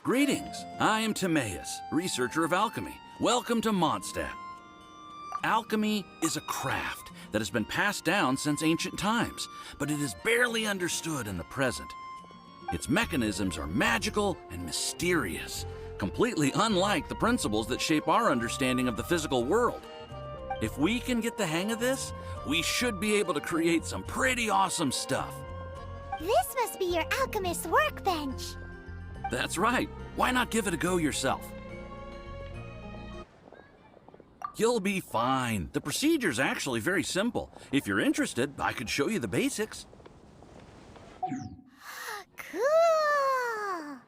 Greetings, I am Timaeus, researcher of alchemy. Welcome to Mondstadt. Alchemy is a craft that has been passed down since ancient times, but it is barely understood in the present. Its mechanisms are magical and mysterious, completely unlike the principles that shape our understanding of the physical world. If we can get the hang of this, we should be able to create some pretty awesome stuff. This must be your alchemist's workbench. That's right. Why not give it a go yourself? You'll be fine. The procedure's actually very simple. If you're interested, I could show you the basics. Cool!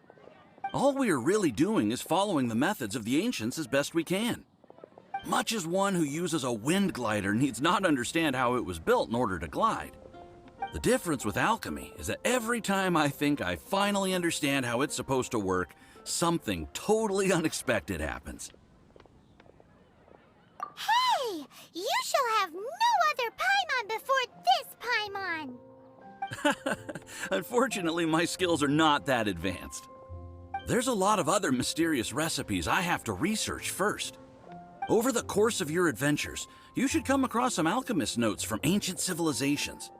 All we are really doing is following the methods of the ancients as best we can. Much as one who uses a wind glider needs not understand how it was built in order to glide. The difference with alchemy is that every time I think I finally understand how it's supposed to work, something totally unexpected happens. Hey! You shall have no other Paimon before this Paimon! Unfortunately, my skills are not that advanced. There's a lot of other mysterious recipes I have to research first. Over the course of your adventures, you should come across some alchemist notes from ancient civilizations.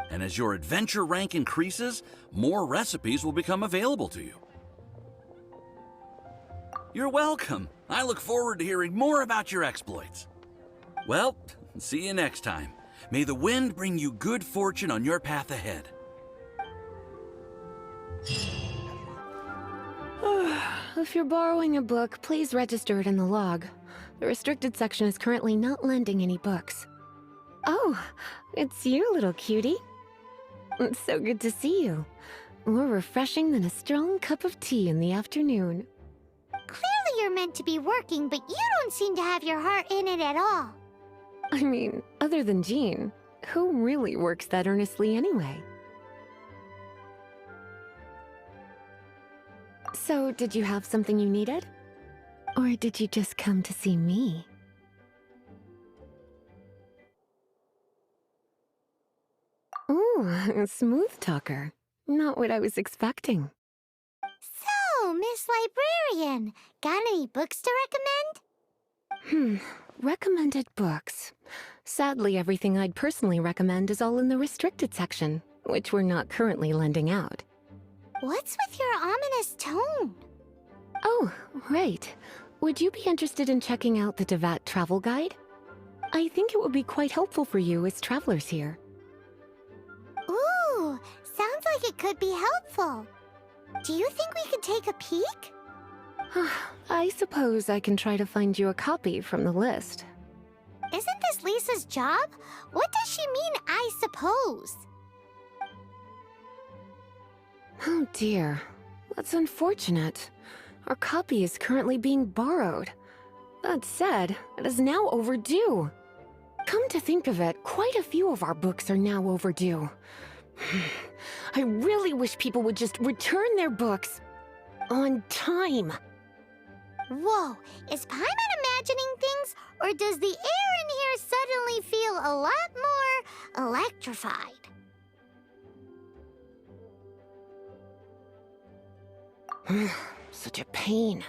And as your adventure rank increases, more recipes will become available to you. You're welcome. I look forward to hearing more about your exploits. Well, see you next time. May the wind bring you good fortune on your path ahead. If you're borrowing a book, please register it in the log. The restricted section is currently not lending any books. Oh, it's you, little cutie. It's so good to see you. More refreshing than a strong cup of tea in the afternoon. Clearly you're meant to be working, but you don't seem to have your heart in it at all. I mean, other than Jean, who really works that earnestly anyway? So, did you have something you needed? Or did you just come to see me? Ooh, smooth talker. Not what I was expecting. So, Miss Librarian, got any books to recommend? Recommended books. Sadly, everything I'd personally recommend is all in the restricted section, which we're not currently lending out. What's with your ominous tone? Oh, right. Would you be interested in checking out the Tevat travel guide? I think it would be quite helpful for you as travelers here. Ooh, sounds like it could be helpful. Do you think we could take a peek? I suppose I can try to find you a copy from the list. Isn't this Lisa's job? What does she mean, I suppose? Oh dear, that's unfortunate. Our copy is currently being borrowed. That said, it is now overdue. Come to think of it, quite a few of our books are now overdue. I really wish people would just return their books on time. Whoa, is Paimon imagining things, or does the air in here suddenly feel a lot more electrified? Such a pain.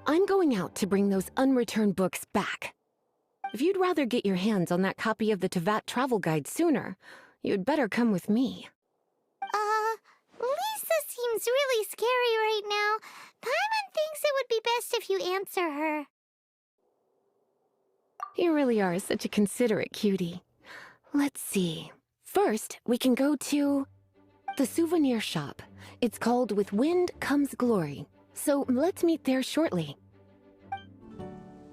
I'm going out to bring those unreturned books back. If you'd rather get your hands on that copy of the Tevat travel guide sooner, you'd better come with me. Lisa seems really scary right now. Paimon thinks it would be best if you answer her. You really are such a considerate cutie. Let's see. First, we can go to the souvenir shop. It's called With Wind Comes Glory. So let's meet there shortly.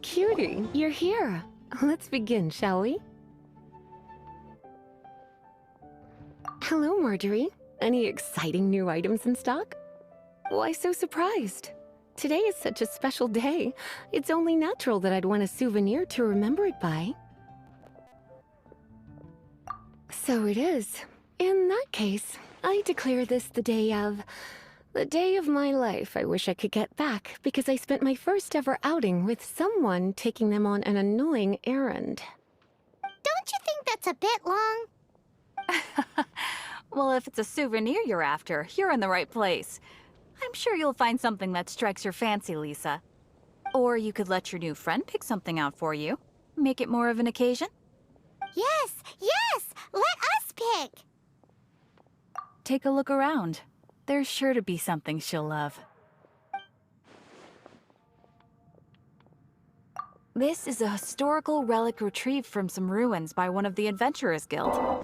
Cutie, you're here. Let's begin, shall we? Hello, Marjorie. Any exciting new items in stock? Why so surprised? Today is such a special day. It's only natural that I'd want a souvenir to remember it by. So it is. In that case, I declare this the day of my life I wish I could get back because I spent my first ever outing with someone taking them on an annoying errand. Don't you think that's a bit long? Well, if it's a souvenir you're after, you're in the right place. I'm sure you'll find something that strikes your fancy, Lisa. Or you could let your new friend pick something out for you. Make it more of an occasion. Yes, yes! Let us pick! Take a look around. There's sure to be something she'll love. This is a historical relic retrieved from some ruins by one of the Adventurers Guild.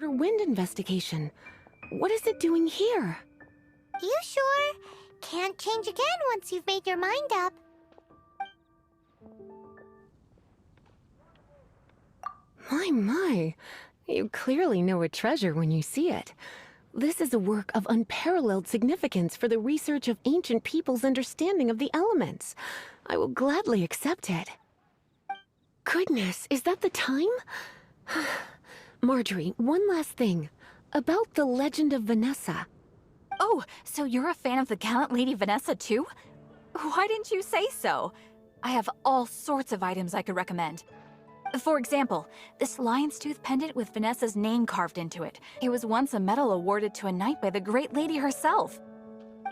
Wind investigation. What is it doing here? You sure? Can't change again once you've made your mind up. My. You clearly know a treasure when you see it. This is a work of unparalleled significance for the research of ancient people's understanding of the elements. I will gladly accept it. Goodness, is that the time? Marjorie, one last thing. About the legend of Vanessa. Oh, so you're a fan of the gallant Lady Vanessa too? Why didn't you say so? I have all sorts of items I could recommend. For example, this lion's tooth pendant with Vanessa's name carved into it. It was once a medal awarded to a knight by the great lady herself.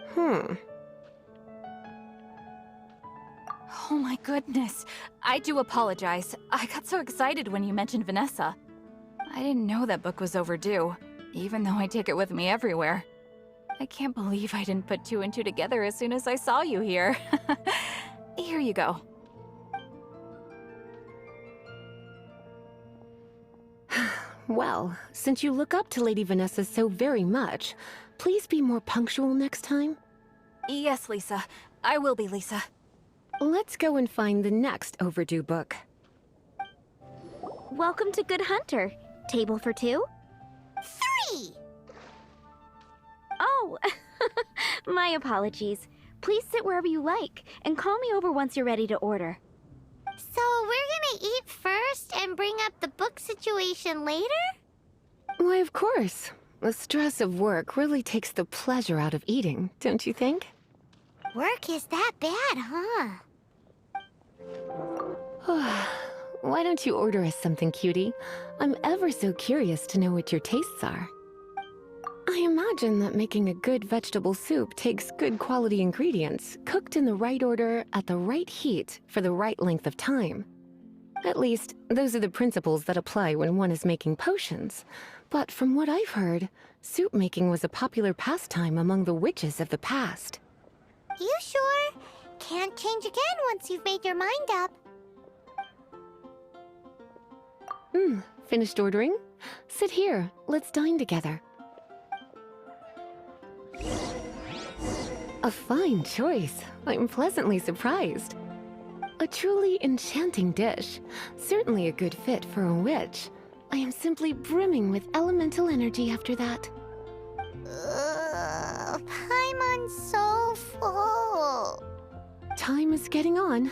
Hmm. Oh my goodness. I do apologize. I got so excited when you mentioned Vanessa. I didn't know that book was overdue, even though I take it with me everywhere. I can't believe I didn't put two and two together as soon as I saw you here. Here you go. Well, since you look up to Lady Vanessa so very much, please be more punctual next time. Yes, Lisa. I will be, Lisa. Let's go and find the next overdue book. Welcome to Good Hunter. Table for two? 3! Oh, my apologies. Please sit wherever you like, and call me over once you're ready to order. So we're gonna eat first and bring up the book situation later? Why, of course. The stress of work really takes the pleasure out of eating, don't you think? Work is that bad, huh? Why don't you order us something, cutie? I'm ever so curious to know what your tastes are. I imagine that making a good vegetable soup takes good quality ingredients, cooked in the right order, at the right heat, for the right length of time. At least, those are the principles that apply when one is making potions. But from what I've heard, soup making was a popular pastime among the witches of the past. You sure? Can't change again once you've made your mind up. Finished ordering? Sit here, let's dine together. A fine choice. I'm pleasantly surprised. A truly enchanting dish. Certainly a good fit for a witch. I am simply brimming with elemental energy after that. Paimon's so full. Time is getting on.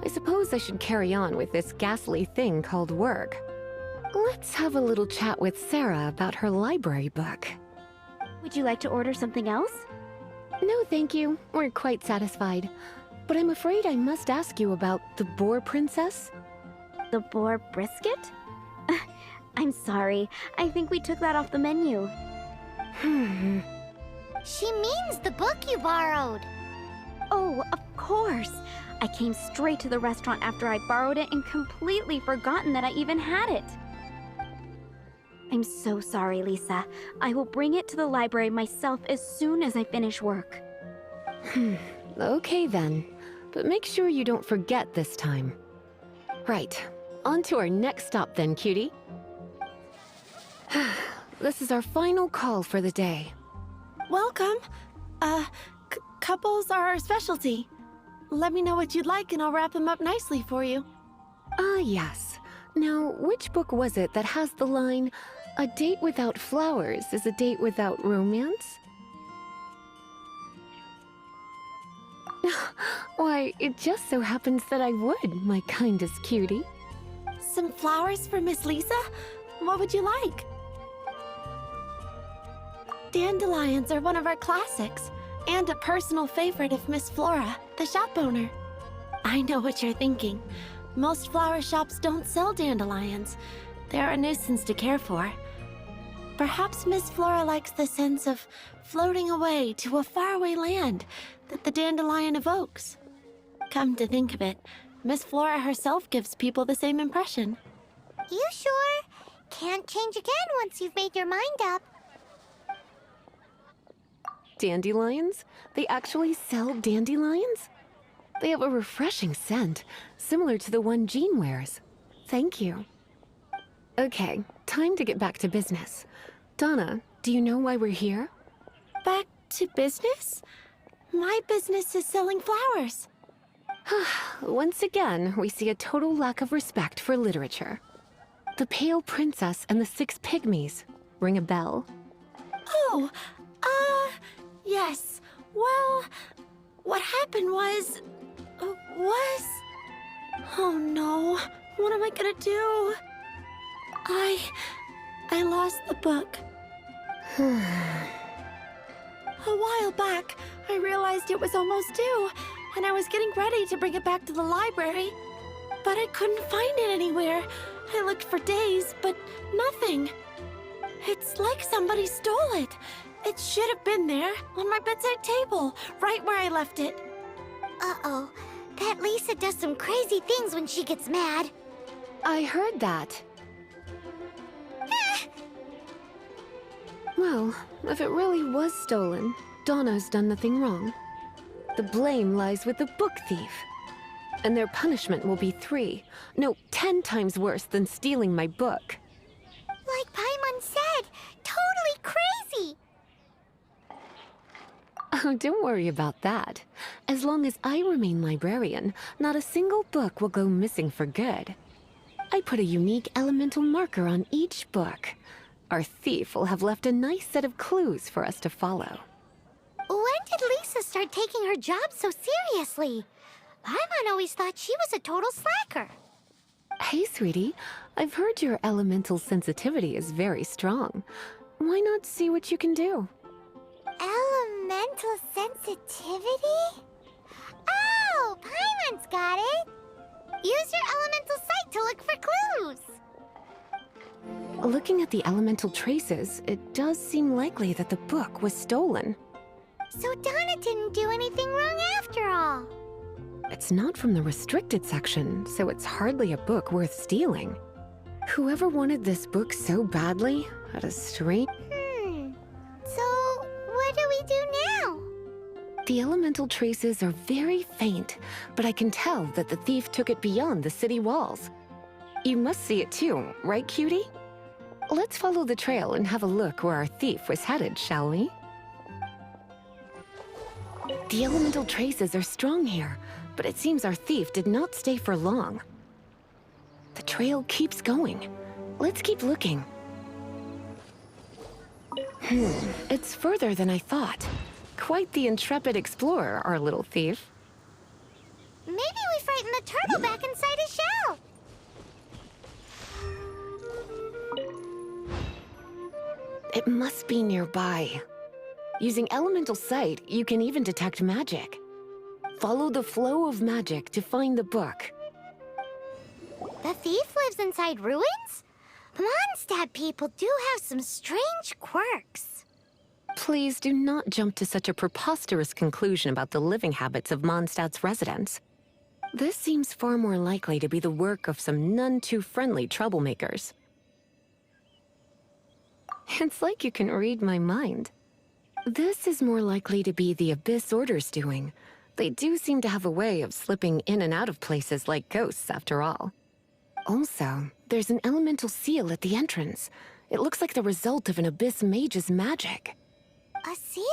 I suppose I should carry on with this ghastly thing called work. Let's have a little chat with Sarah about her library book. Would you like to order something else? No, thank you. We're quite satisfied. But I'm afraid I must ask you about the boar princess. The boar brisket? I'm sorry. I think we took that off the menu. She means the book you borrowed. Oh, of course. I came straight to the restaurant after I borrowed it and completely forgotten that I even had it. I'm so sorry, Lisa. I will bring it to the library myself as soon as I finish work. Okay then. But make sure you don't forget this time. Right. On to our next stop then, cutie. This is our final call for the day. Welcome. Couples are our specialty. Let me know what you'd like and I'll wrap them up nicely for you. Yes. Now, which book was it that has the line, "A date without flowers is a date without romance"? Why, it just so happens that I would, my kindest cutie. Some flowers for Miss Lisa? What would you like? Dandelions are one of our classics, and a personal favorite of Miss Flora, the shop owner. I know what you're thinking. Most flower shops don't sell dandelions. They're a nuisance to care for. Perhaps Miss Flora likes the sense of floating away to a faraway land that the dandelion evokes. Come to think of it, Miss Flora herself gives people the same impression. You sure? Can't change again once you've made your mind up. Dandelions? They actually sell dandelions? They have a refreshing scent, similar to the one Jean wears. Thank you. Okay, time to get back to business. Donna, do you know why we're here? Back to business? My business is selling flowers. Once again, we see a total lack of respect for literature. The Pale Princess and the Six Pygmies. Ring a bell? Oh, yes. Well, what happened was... Oh no, what am I gonna do? I lost the book. A while back, I realized it was almost due, and I was getting ready to bring it back to the library. But I couldn't find it anywhere. I looked for days, but nothing. It's like somebody stole it. It should have been there, on my bedside table, right where I left it. Uh-oh. That Lisa does some crazy things when she gets mad. I heard that. Well, if it really was stolen, Donna's done nothing wrong. The blame lies with the book thief. And their punishment will be 10 times worse than stealing my book. Like Paimon said, totally crazy. Oh, don't worry about that. As long as I remain librarian, not a single book will go missing for good. I put a unique elemental marker on each book. Our thief will have left a nice set of clues for us to follow. When did Lisa start taking her job so seriously? Paimon always thought she was a total slacker. Hey, sweetie. I've heard your elemental sensitivity is very strong. Why not see what you can do? Elemental sensitivity? Oh, Paimon's got it! Use your elemental sight to look for clues! Looking at the elemental traces, it does seem likely that the book was stolen. So Donna didn't do anything wrong after all. It's not from the restricted section, so it's hardly a book worth stealing. Whoever wanted this book so badly had a strange... So, what do we do now? The elemental traces are very faint, but I can tell that the thief took it beyond the city walls. You must see it too, right, cutie? Let's follow the trail and have a look where our thief was headed, shall we? The elemental traces are strong here, but it seems our thief did not stay for long. The trail keeps going. Let's keep looking. It's further than I thought. Quite the intrepid explorer, our little thief. Maybe we frightened the turtle back inside his shell. It must be nearby. Using elemental sight, you can even detect magic. Follow the flow of magic to find the book. The thief lives inside ruins? Mondstadt people do have some strange quirks. Please do not jump to such a preposterous conclusion about the living habits of Mondstadt's residents. This seems far more likely to be the work of some none-too-friendly troublemakers. It's like you can read my mind. This is more likely to be the Abyss Order's doing. They do seem to have a way of slipping in and out of places like ghosts, after all. Also, there's an elemental seal at the entrance. It looks like the result of an Abyss mage's magic. A seal?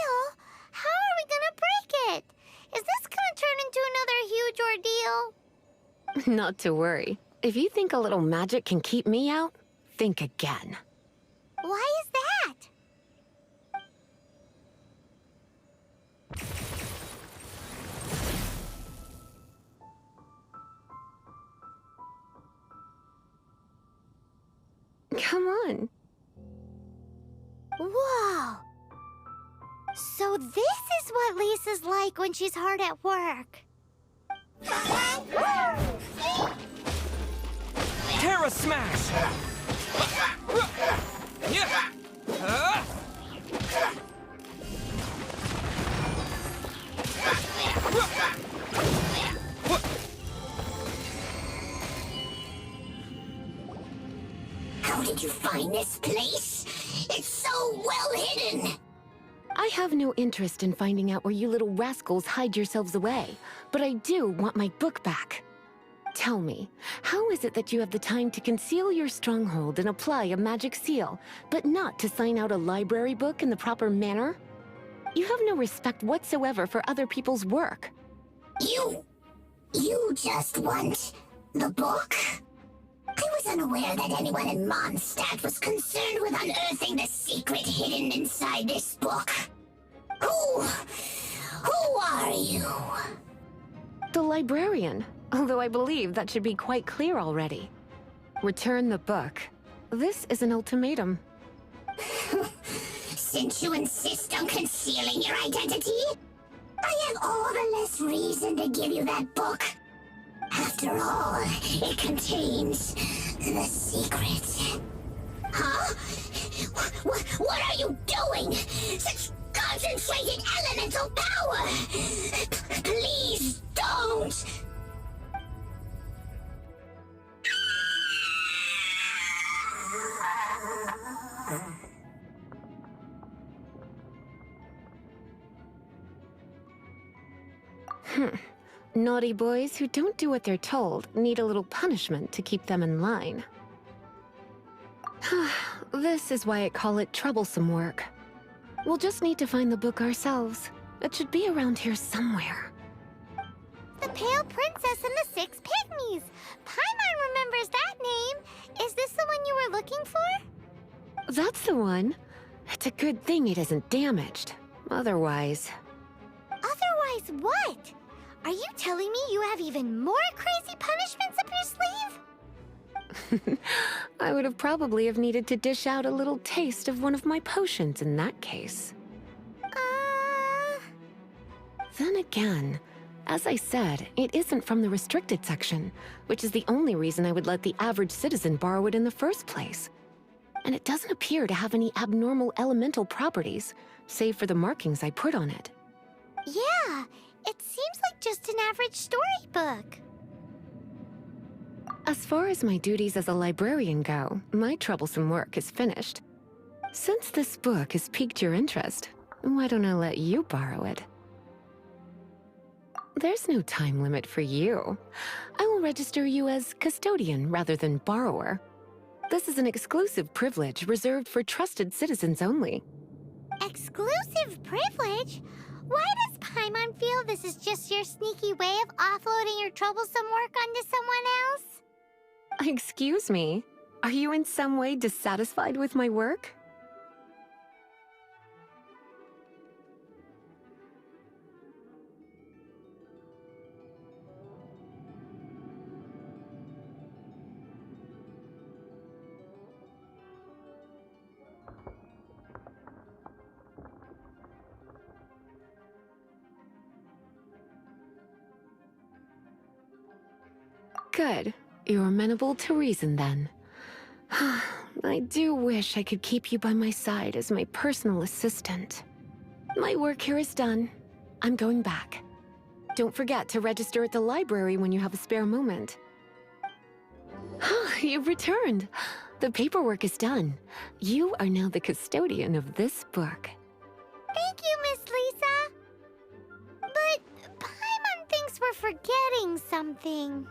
How are we gonna break it? Is this gonna turn into another huge ordeal? Not to worry. If you think a little magic can keep me out, think again. Why is that? Come on. Whoa! So this is what Lisa's like when she's hard at work. Terra Smash! How did you find this place? It's so well hidden. I have no interest in finding out where you little rascals hide yourselves away, but I do want my book back. Tell me, how is it that you have the time to conceal your stronghold and apply a magic seal, but not to sign out a library book in the proper manner? You have no respect whatsoever for other people's work. You just want the book? I was unaware that anyone in Mondstadt was concerned with unearthing the secret hidden inside this book. Who are you? The librarian, although I believe that should be quite clear already. Return the book. This is an ultimatum. Since you insist on concealing your identity, I have all the less reason to give you that book. After all, it contains the secret. Huh? What are you doing? Such concentrated elemental power! Please don't! Naughty boys who don't do what they're told need a little punishment to keep them in line. This is why I call it troublesome work. We'll just need to find the book ourselves. It should be around here somewhere. The Pale Princess and the Six Pygmies! Paimon remembers that name! Is this the one you were looking for? That's the one. It's a good thing it isn't damaged. Otherwise... Otherwise what? Are you telling me you have even more crazy punishments up your sleeve? I would have probably have needed to dish out a little taste of one of my potions in that case. Then again, as I said, it isn't from the restricted section, which is the only reason I would let the average citizen borrow it in the first place. And it doesn't appear to have any abnormal elemental properties, save for the markings I put on it. Yeah, it seems like just an average storybook. As far as my duties as a librarian go, my troublesome work is finished. Since this book has piqued your interest, why don't I let you borrow it? There's no time limit for you. I will register you as custodian rather than borrower. This is an exclusive privilege reserved for trusted citizens only. Exclusive privilege? Why does Paimon feel this is just your sneaky way of offloading your troublesome work onto someone else? Excuse me, are you in some way dissatisfied with my work? Good. You're amenable to reason, then. I do wish I could keep you by my side as my personal assistant. My work here is done. I'm going back. Don't forget to register at the library when you have a spare moment. You've returned. The paperwork is done. You are now the custodian of this book. Thank you, Miss Lisa. But Paimon thinks we're forgetting something.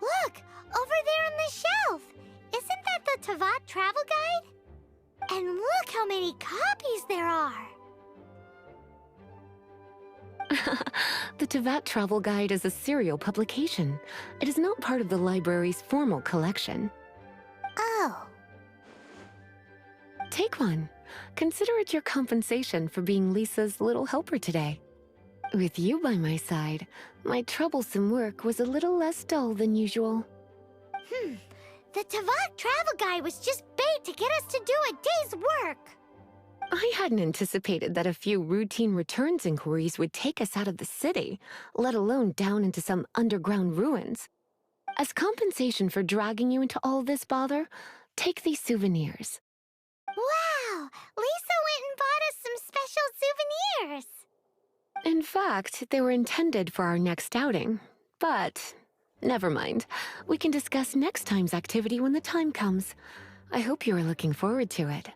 Look! Over there on the shelf! Isn't that the Teyvat travel guide? And look how many copies there are! The Teyvat Travel Guide is a serial publication. It is not part of the library's formal collection. Oh. Take one. Consider it your compensation for being Lisa's little helper today. With you by my side, my troublesome work was a little less dull than usual. The Teyvat travel guide was just bait to get us to do a day's work. I hadn't anticipated that a few routine returns inquiries would take us out of the city, let alone down into some underground ruins. As compensation for dragging you into all this bother, take these souvenirs. Wow! Lisa went and bought us some special souvenirs! In fact, they were intended for our next outing. But, never mind. We can discuss next time's activity when the time comes. I hope you are looking forward to it.